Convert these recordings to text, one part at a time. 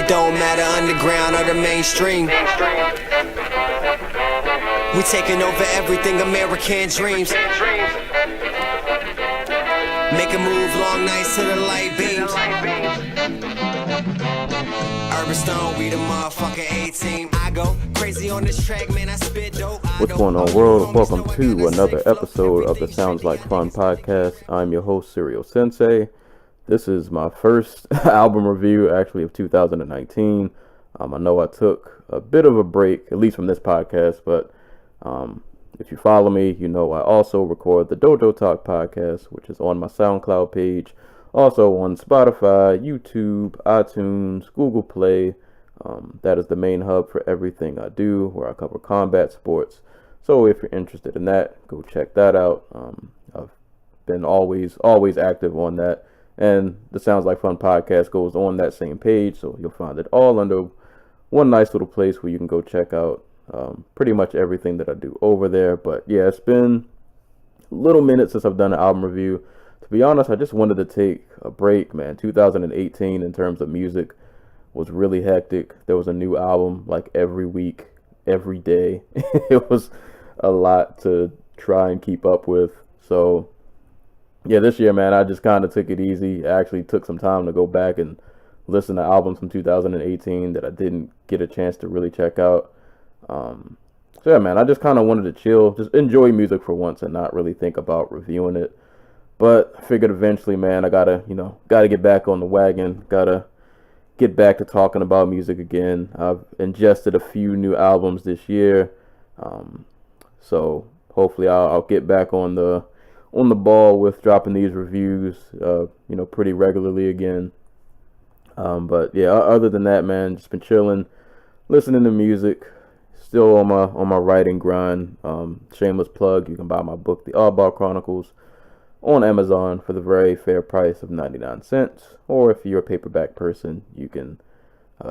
don't matter, underground or the mainstream. We taking over everything, American dreams. Make a move, long nights to the light beams. Urban Stone, we the motherfucking A-team. I go crazy on this track, man, I spit dope. What's going on, world? Welcome to another episode of the Sounds Like Fun podcast. I'm your host, Serial Sensei. This is my first album review, actually, of 2019. I know I took a bit of a break, at least from this podcast, but if you follow me, you know I also record the Dojo Talk podcast, which is on my SoundCloud page, also on Spotify, YouTube, iTunes, Google Play. That is the main hub for everything I do, where I cover combat sports. So if you're interested in that, go check that out. I've been always active on that. And the Sounds Like Fun podcast goes on that same page, so you'll find it all under one nice little place where you can go check out pretty much everything that I do over there. But yeah, it's been a little minute since I've done an album review. To be honest, I just wanted to take a break, man. 2018 in terms of music was really hectic. There was a new album like every week, every day. It was a lot to try and keep up with. So yeah, this year, man, I just kind of took it easy. I actually took some time to go back and listen to albums from 2018 that I didn't get a chance to really check out. So yeah, man, I just kind of wanted to chill, just enjoy music for once and not really think about reviewing it. But I figured eventually, man, I gotta get back on the wagon, gotta get back to talking about music again. I've ingested a few new albums this year, so hopefully I'll get back on the ball with dropping these reviews, pretty regularly again. But yeah, other than that, man, just been chilling, listening to music. Still on my writing grind. Shameless plug, you can buy my book, The Oddball Chronicles, on Amazon for the very fair price of 99 cents. Or if you're a paperback person, you can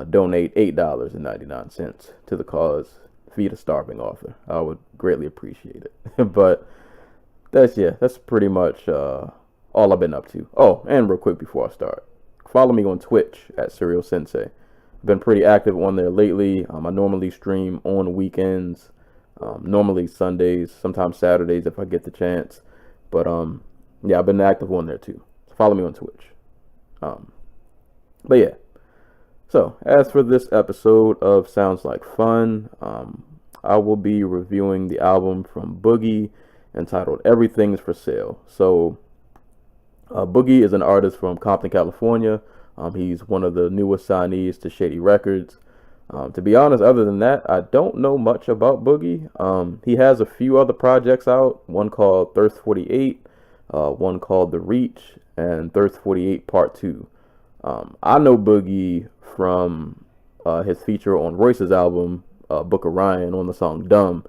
donate $8.99 to the cause. Feed a starving author. I would greatly appreciate it. But that's pretty much all I've been up to. Oh, and real quick before I start, follow me on Twitch at Serial Sensei. Been pretty active on there lately. I normally stream on weekends, normally Sundays, sometimes Saturdays if I get the chance. But yeah, I've been active on there too. So follow me on Twitch. But yeah. So as for this episode of Sounds Like Fun, I will be reviewing the album from Boogie entitled Everything's for Sale. So Boogie is an artist from Compton, California. He's one of the newest signees to Shady Records. To be honest, other than that, I don't know much about Boogie. He has a few other projects out, one called Thirst 48, one called The Reach, and Thirst 48 Part 2. I know Boogie from his feature on Royce's album, Book of Ryan, on the song Dumb.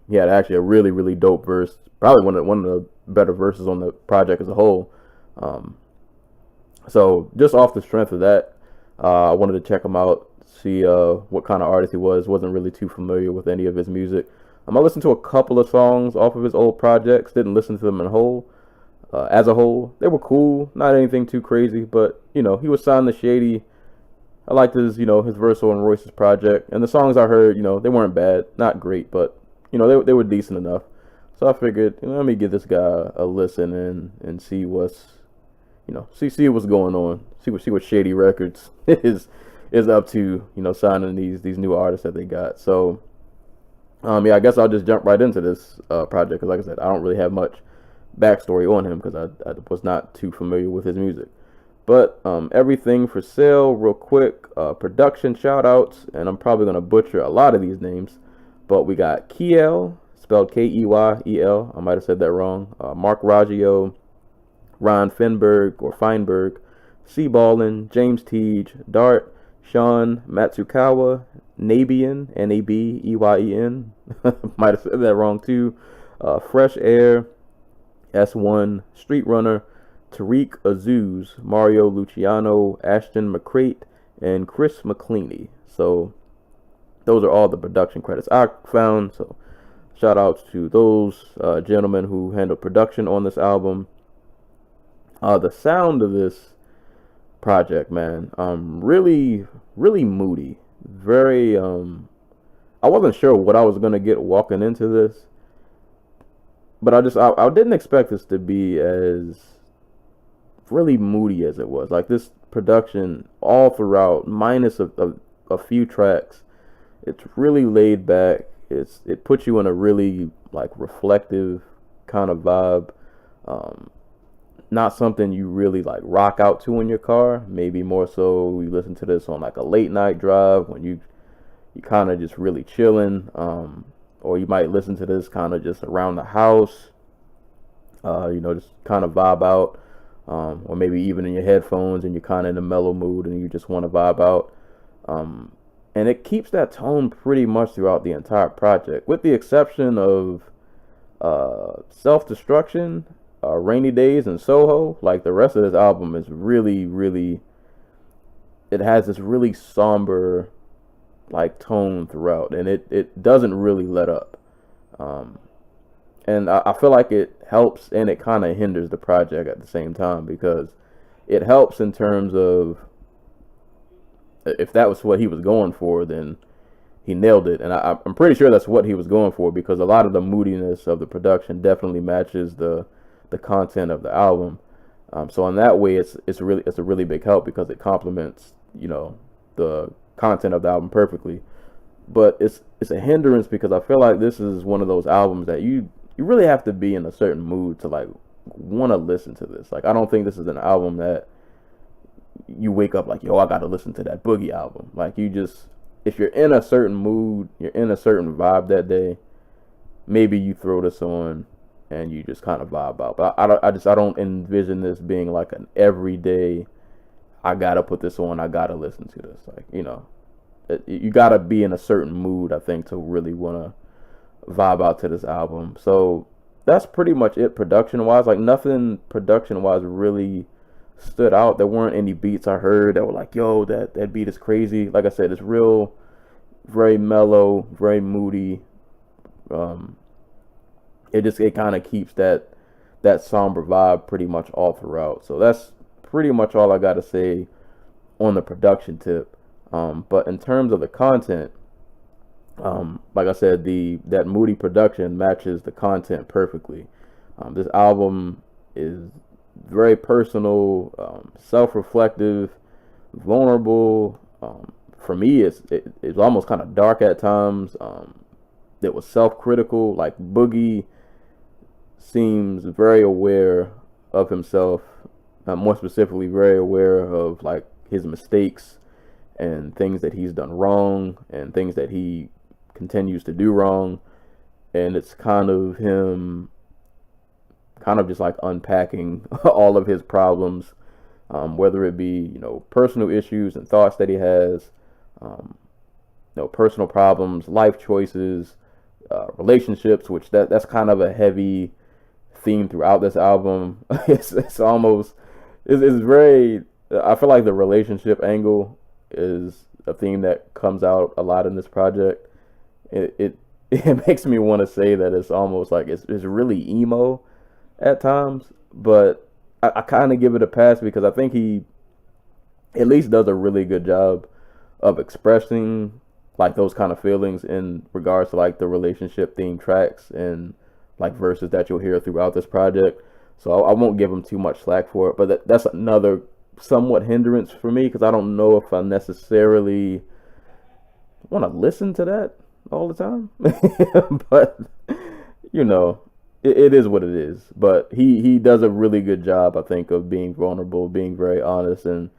He had actually a really, really dope verse, probably one of the better verses on the project as a whole. So just off the strength of that, I wanted to check him out, see what kind of artist he was. Wasn't really too familiar with any of his music. I listened to a couple of songs off of his old projects. Didn't listen to them as a whole. They were cool, not anything too crazy, but he was signed to Shady. I liked his verse on Royce's project, and the songs I heard, they weren't bad, not great, but they were decent enough. So I figured, let me give this guy a listen and see what's see what's going on, see what Shady Records is up to, signing these new artists that they got. So, yeah, I guess I'll just jump right into this project, because like I said, I don't really have much backstory on him, because I was not too familiar with his music. But Everything for Sale, real quick, production shout outs, and I'm probably going to butcher a lot of these names, but we got Keyel, spelled Keyel, I might have said that wrong, Mark Raggio, Ron Feinberg, C. Ballin, James Teague, Dart, Sean Matsukawa, Nabeyen, Nabeyen, might have said that wrong too, Fresh Air, S1, Street Runner, Tariq Azuz, Mario Luciano, Ashton McCrate, and Chris McCleany. So those are all the production credits I found. So shout outs to those gentlemen who handled production on this album. The sound of this project, man. Really, really moody. Very. I wasn't sure what I was gonna get walking into this, but I didn't expect this to be as really moody as it was. Like this production all throughout, minus a few tracks, it's really laid back. It puts you in a really like reflective kind of vibe. Not something you really like rock out to in your car. Maybe more so you listen to this on like a late night drive when you kind of just really chilling. Or you might listen to this kind of just around the house. Just kind of vibe out. Or maybe even in your headphones and you're kind of in a mellow mood and you just want to vibe out. And it keeps that tone pretty much throughout the entire project, with the exception of Self-Destruction, Rainy Days, and Soho. Like the rest of this album is really, really, it has this really somber like tone throughout, and it doesn't really let up. And I feel like it helps and it kind of hinders the project at the same time, because it helps in terms of, if that was what he was going for, then he nailed it. And I'm pretty sure that's what he was going for, because a lot of the moodiness of the production definitely matches the content of the album. So in that way, it's a really big help, because it complements the content of the album perfectly. But it's a hindrance, because I feel like this is one of those albums that you really have to be in a certain mood to like want to listen to this. Like I don't think this is an album that you wake up like, yo, I gotta listen to that Boogie album. Like you just, if you're in a certain mood, you're in a certain vibe that day, maybe you throw this on and you just kind of vibe out. But I don't envision this being like an everyday, I gotta put this on, I gotta listen to this. Like, you gotta be in a certain mood, I think, to really wanna vibe out to this album. So that's pretty much it production wise. Like nothing production wise really stood out. There weren't any beats I heard that were like, yo, that beat is crazy. Like I said, it's real, very mellow, very moody. It kind of keeps that somber vibe pretty much all throughout. So that's pretty much all I got to say on the production tip. But in terms of the content, like I said, that moody production matches the content perfectly. This album is very personal, self-reflective, vulnerable. For me, it's almost kind of dark at times. It was self-critical. Like Boogie seems very aware of himself, more specifically, very aware of like his mistakes and things that he's done wrong and things that he continues to do wrong. And it's kind of him just like unpacking all of his problems, whether it be personal issues and thoughts that he has, personal problems, life choices, relationships, which that's kind of a heavy theme throughout this album. It's very, I feel like the relationship angle is a theme that comes out a lot in this project. It makes me want to say that it's almost like it's really emo at times, but I kind of give it a pass, because I think he at least does a really good job of expressing like those kind of feelings in regards to like the relationship theme tracks and like verses that you'll hear throughout this project. So I won't give him too much slack for it, but that's another somewhat hindrance for me, because I don't know if I necessarily want to listen to that all the time. But it is what it is. But he does a really good job, I think, of being vulnerable, being very honest and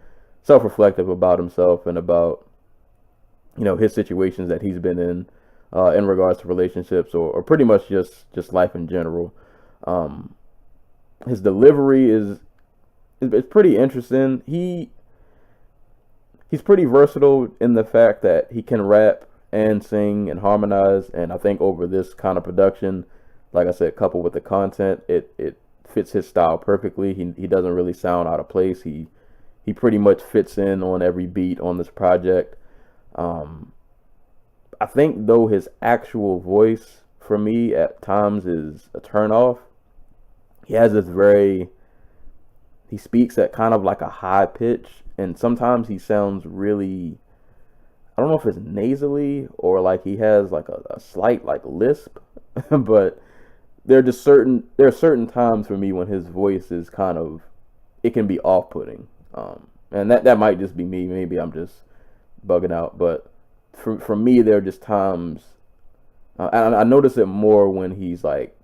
self-reflective about himself and about his situations that he's been in regards to relationships or pretty much just life in general. His delivery is pretty interesting. He's pretty versatile in the fact that he can rap and sing and harmonize, and I think over this kind of production, like I said, coupled with the content, it fits his style perfectly. He doesn't really sound out of place. He pretty much fits in on every beat on this project. I think though his actual voice for me at times is a turnoff. He has this he speaks at kind of like a high pitch, and sometimes he sounds really, I don't know if it's nasally or like he has like a slight like lisp, but there are certain times for me when his voice is kind of, it can be off-putting, and that might just be me. Maybe I'm just bugging out, but for me, there are just times, I notice it more when he's like,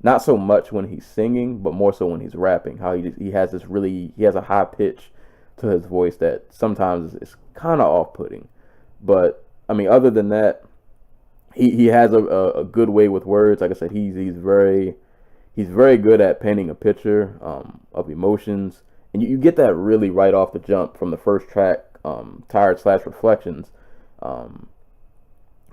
not so much when he's singing, but more so when he's rapping. How he has he has a high pitch to his voice that sometimes is kind of off-putting. But I mean, other than that, he has a good way with words. Like I said, he's very good at painting a picture of emotions, and you get that really right off the jump from the first track, Tired/Reflections.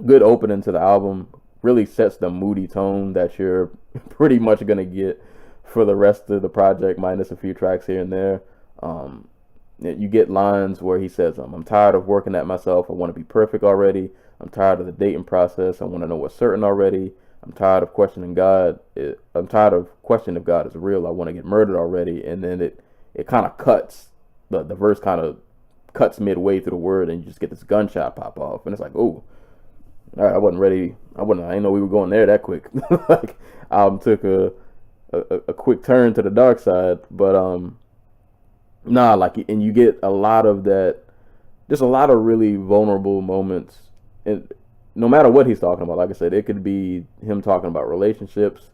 Good opening to the album. Really sets the moody tone that you're pretty much gonna get for the rest of the project, minus a few tracks here and there. You get lines where he says, "I'm tired of working at myself. I want to be perfect already. I'm tired of the dating process. I want to know what's certain already. I'm tired of questioning God. I'm tired of questioning if God is real. I want to get murdered already." And then it kind of cuts. The verse kind of cuts midway through the word, and you just get this gunshot pop off, and it's like, oh, all right, I wasn't ready. I didn't know we were going there that quick. Like, album took a quick turn to the dark side, but nah, like, and you get a lot of that, just a lot of really vulnerable moments, and no matter what he's talking about. Like I said, it could be him talking about relationships,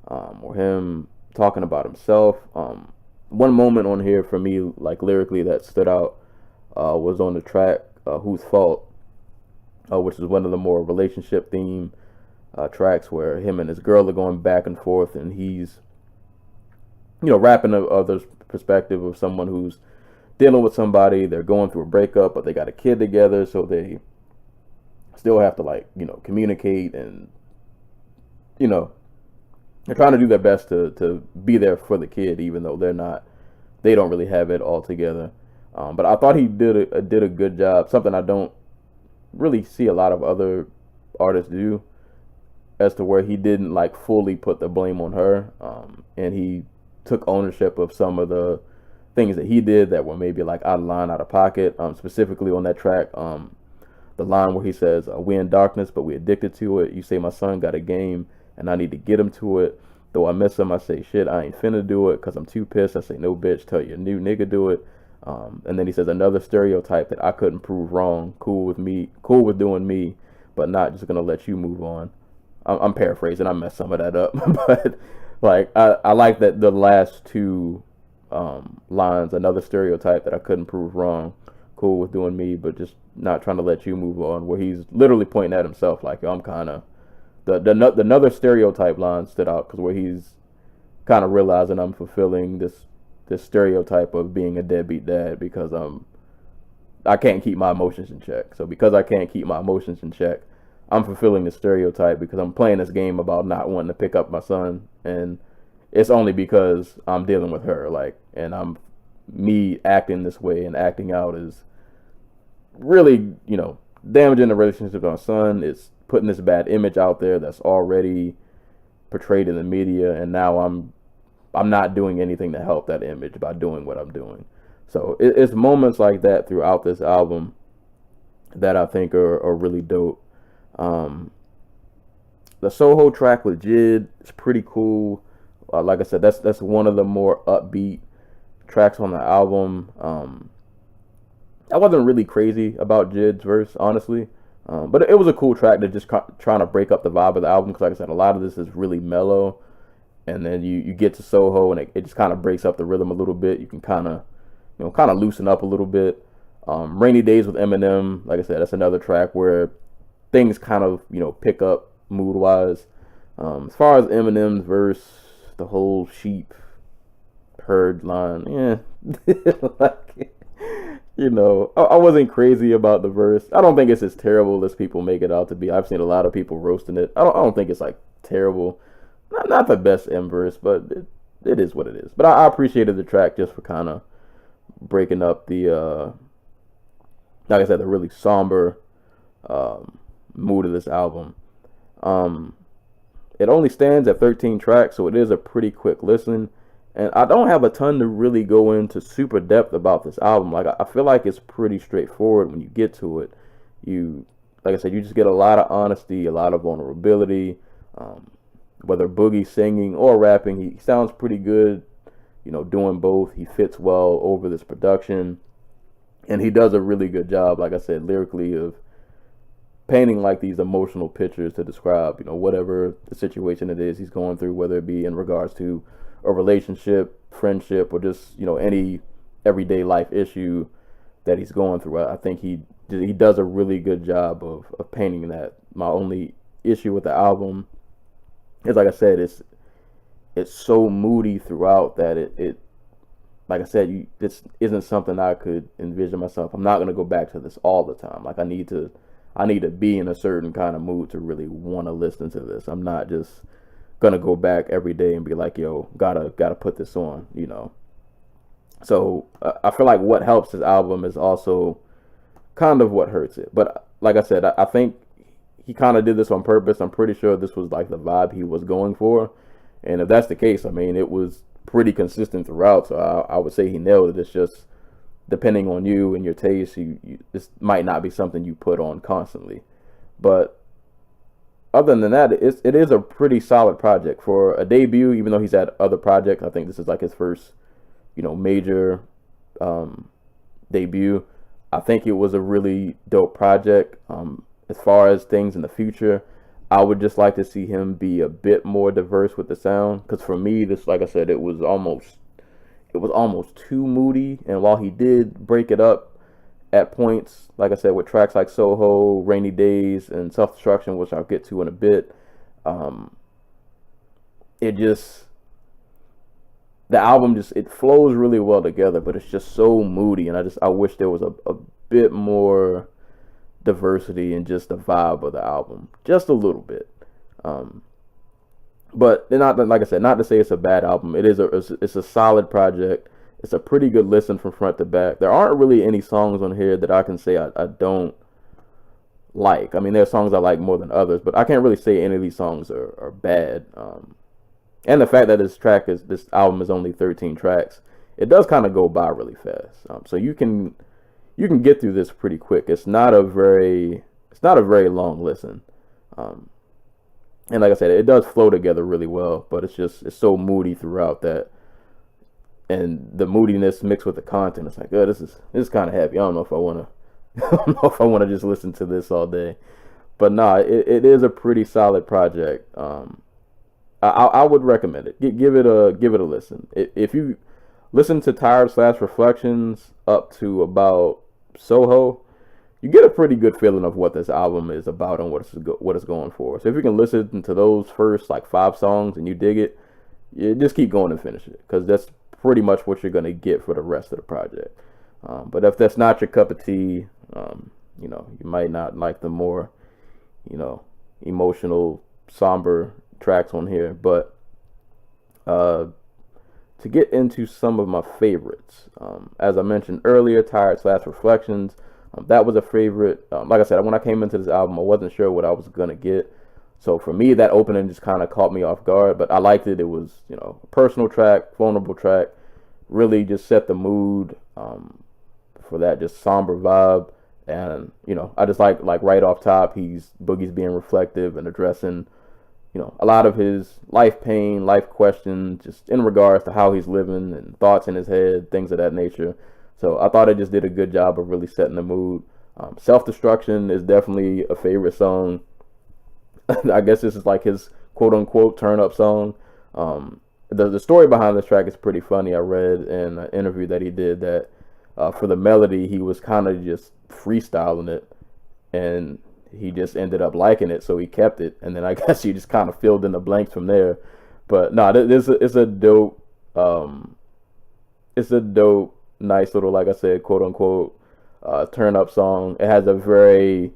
or him talking about himself. One moment on here for me, like lyrically, that stood out was on the track "Whose Fault," which is one of the more relationship theme tracks where him and his girl are going back and forth, and he's, rapping the other's perspective of someone who's dealing with somebody. They're going through a breakup, but they got a kid together, so they still have to communicate, and they're trying to do their best to be there for the kid, even though they don't really have it all together. But I thought he did a good job, something I don't really see a lot of other artists do, as to where he didn't fully put the blame on her, and he took ownership of some of the things that he did that were maybe out of line, out of pocket. Specifically on that track, the line where he says, "We in darkness, but we addicted to it. You say my son got a game, and I need to get him to it. Though I miss him, I say shit, I ain't finna do it, cause I'm too pissed. I say no, bitch, tell your new nigga do it." And then he says another stereotype that I couldn't prove wrong. Cool with doing me, but not just gonna let you move on. I'm paraphrasing. I messed some of that up, but I like that the last two lines. Another stereotype that I couldn't prove wrong. Cool with doing me, but just not trying to let you move on. Where he's literally pointing at himself, like, yo, I'm kind of the another stereotype line stood out, because where he's kind of realizing I'm fulfilling this stereotype of being a deadbeat dad, because I can't keep my emotions in check. So because I can't keep my emotions in check, I'm fulfilling the stereotype because I'm playing this game about not wanting to pick up my son, and it's only because I'm dealing with her, and me acting this way and acting out is really, damaging the relationship with my son. It's putting this bad image out there that's already portrayed in the media, and now I'm not doing anything to help that image by doing what I'm doing. So it's moments like that throughout this album that I think are really dope. The Soho track with Jid is pretty cool. Like I said, that's one of the more upbeat tracks on the album. I wasn't really crazy about Jid's verse, honestly, but it was a cool track to just trying to break up the vibe of the album, because like I said, a lot of this is really mellow, and then you get to Soho and it just kind of breaks up the rhythm a little bit. You can kind of loosen up a little bit. Rainy Days with Eminem, like I said, that's another track where things kind of pick up mood wise. As far as Eminem's verse, the whole sheep herd line, yeah. I wasn't crazy about the verse. I don't think it's as terrible as people make it out to be. I've seen a lot of people roasting it. I don't think it's terrible. Not the best M verse, but it is what it is. But I appreciated the track just for kind of breaking up the like I said, the really somber mood of this album. It only stands at 13 tracks, so it is a pretty quick listen. And I don't have a ton to really go into super depth about this album. Like I feel like it's pretty straightforward when you get to it. You, like I said, you just get a lot of honesty, a lot of vulnerability. Whether Boogie singing or rapping, he sounds pretty good. Doing both. He fits well over this production, and he does a really good job, like I said, lyrically, of painting like these emotional pictures to describe, whatever the situation it is he's going through, whether it be in regards to a relationship, friendship, or just, any everyday life issue that he's going through. I think he does a really good job of painting that. My only issue with the album is, like I said, it's so moody throughout that it like I said, this isn't something I could envision myself. I'm not gonna go back to this all the time. Like I need to be in a certain kind of mood to really want to listen to this. I'm not just gonna go back every day and be like, yo, gotta put this on, So I feel like what helps this album is also kind of what hurts it. But like I said, I think he kind of did this on purpose. I'm pretty sure this was like the vibe he was going for. And if that's the case, I mean, it was pretty consistent throughout. So I would say he nailed it. It's just depending on you and your taste, this might not be something you put on constantly. But other than that, it is a pretty solid project for a debut. Even though he's had other projects, I think this is like his first, major debut. I think it was a really dope project. As far as things in the future, I would just like to see him be a bit more diverse with the sound. Because for me, this, like I said, it was almost too moody. And while he did break it up at points, like I said, with tracks like Soho, Rainy Days, and Self-Destruction, which I'll get to in a bit, the album it flows really well together, but it's just so moody. And I wish there was a bit more diversity and just the vibe of the album, just a little bit. But not, like I said, not to say it's a bad album. It's a solid project. It's a pretty good listen from front to back. There aren't really any songs on here that I can say I don't like. I mean, there are songs I like more than others, but I can't really say any of these songs are bad. And the fact that this album is only 13 tracks, it does kind of go by really fast. So you can get through this pretty quick. It's not a very long listen. And like I said, it does flow together really well, but it's so moody throughout that, and the moodiness mixed with the content, it's like, oh, this is kind of heavy. I don't know if I want to just listen to this all day. But nah, it is a pretty solid project. I would recommend it. Give it a listen. If you listen to Tired/Reflections up to about Soho, you get a pretty good feeling of what this album is about and what it's going for. So if you can listen to those first like 5 songs and you dig it, you just keep going and finish it, because that's pretty much what you're going to get for the rest of the project. But if that's not your cup of tea, you might not like the more, emotional, somber tracks on here. But to get into some of my favorites, as I mentioned earlier, Tired/Reflections, that was a favorite. Like I said, when I came into this album, I wasn't sure what I was gonna get, so for me that opening just kind of caught me off guard, but I liked it. It was, a personal track, vulnerable track, really just set the mood for that just somber vibe. And I just like right off top, Boogie's being reflective and addressing a lot of his life pain, life questions, just in regards to how he's living and thoughts in his head, things of that nature. So I thought it just did a good job of really setting the mood. Self-Destruction is definitely a favorite song. I guess this is like his quote-unquote turn-up song. The story behind this track is pretty funny. I read in an interview that he did that for the melody, he was kind of just freestyling it, and he just ended up liking it, so he kept it, and then I guess he just kind of filled in the blanks from there. But no, it's a dope, nice little, like I said, quote unquote, turn up song. It has a very,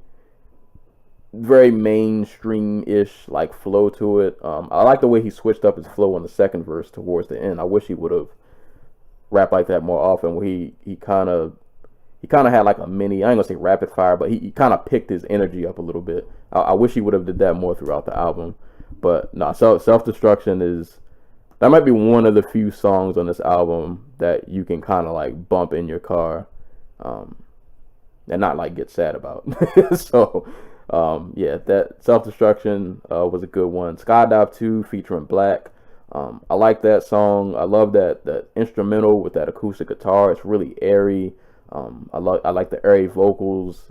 very mainstream-ish like flow to it. I like the way he switched up his flow on the second verse towards the end. I wish he would have rapped like that more often, where he kind of had like a mini, I ain't gonna say rapid fire, but he kind of picked his energy up a little bit. I wish he would have did that more throughout the album. But no, Self-Destruction is that might be one of the few songs on this album that you can kind of like bump in your car, and not like get sad about. So, yeah, that Self-Destruction was a good one. Skydive 2 featuring Black. I like that song. I love that instrumental with that acoustic guitar. It's really airy. I like the airy vocals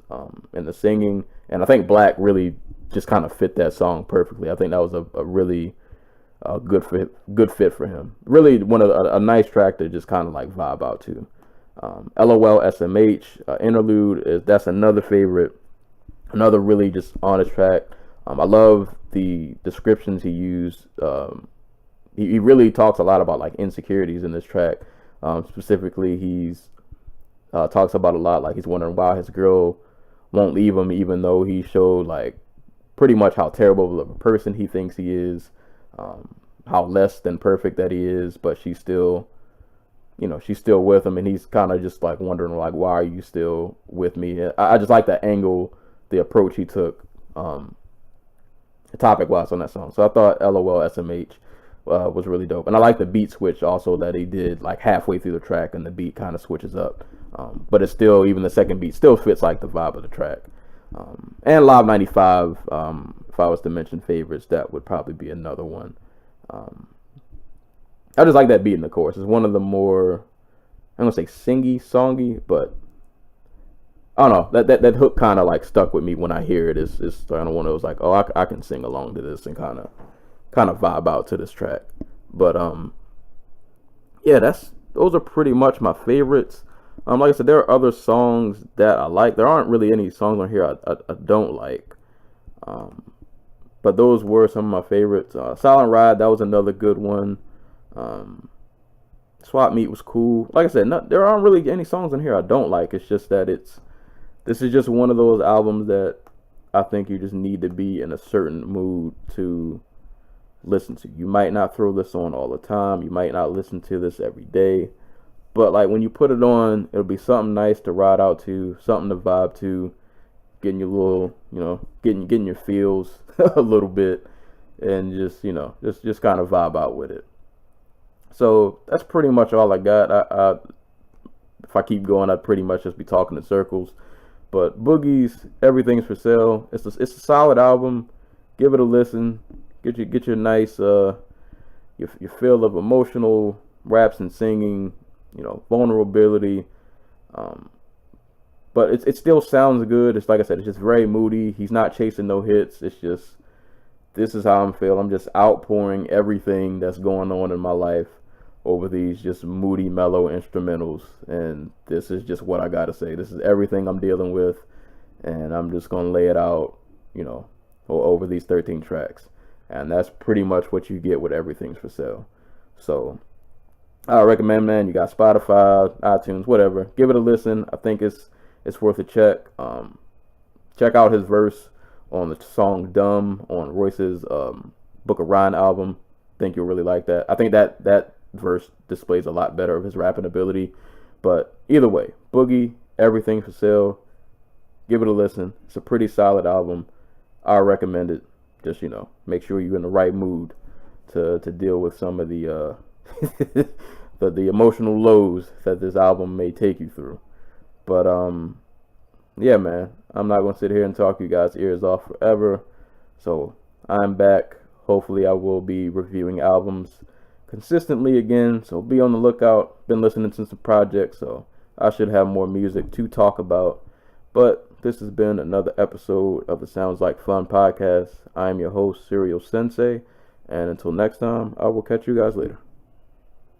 and the singing, and I think Black really just kind of fit that song perfectly. I think that was a really good fit for him. Really, a nice track to just kind of like vibe out to. LOL SMH interlude that's another favorite, another really just honest track. I love the descriptions he used. He really talks a lot about like insecurities in this track. Specifically, he's talks about a lot like he's wondering why his girl won't leave him, even though he showed like pretty much how terrible of a person he thinks he is, how less than perfect that he is, but she's still with him, and he's kind of just like wondering like, why are you still with me? I just like that angle, the approach he took topic wise on that song. So I thought LOL SMH was really dope, and I like the beat switch also that he did like halfway through the track, and the beat kind of switches up, but it's still, even the second beat still fits like the vibe of the track. And Live 95, if I was to mention favorites, that would probably be another one. I just like that beat in the chorus. It's one of the more, I'm gonna say songy, but I don't know, that hook kind of like stuck with me when I hear it. It's kind of one of those like, oh, I can sing along to this and kind of vibe out to this track. But yeah, those are pretty much my favorites. Like I said, there are other songs that I like. There aren't really any songs on here I don't like. But those were some of my favorites. Silent Ride, that was another good one. Swap Meet was cool. Like I said, there aren't really any songs on here I don't like. It's just that this is just one of those albums that I think you just need to be in a certain mood to listen to. You might not throw this on all the time. You might not listen to this every day. But like when you put it on, it'll be something nice to ride out to, something to vibe to, getting your little, getting your feels a little bit, and just kind of vibe out with it. So that's pretty much all I got. If I keep going, I'd pretty much just be talking in circles. But Boogie's Everything's for Sale. It's a solid album. Give it a listen. Get your nice your feel of emotional raps and singing, vulnerability. But it still sounds good. It's like I said, it's just very moody. He's not chasing no hits. It's just, this is how I'm feeling. I'm just outpouring everything that's going on in my life over these just moody, mellow instrumentals. And this is just what I gotta say. This is everything I'm dealing with, and I'm just gonna lay it out, over these 13 tracks. And that's pretty much what you get with Everything's for Sale. So I recommend, man, you got Spotify, iTunes, whatever. Give it a listen. I think it's worth a check. Check out his verse on the song Dumb on Royce's Book of Rhyme album. I think you'll really like that. I think that verse displays a lot better of his rapping ability. But either way, Boogie, Everything for Sale. Give it a listen. It's a pretty solid album. I recommend it. Just, make sure you're in the right mood to deal with some of the the emotional lows that this album may take you through. But yeah, man, I'm not gonna sit here and talk you guys' ears off forever. So I'm back. Hopefully I will be reviewing albums consistently again, so be on the lookout. Been listening to some projects, so I should have more music to talk about. But this has been another episode of the Sounds Like Fun podcast. I am your host, Serial Sensei, and until next time, I will catch you guys later.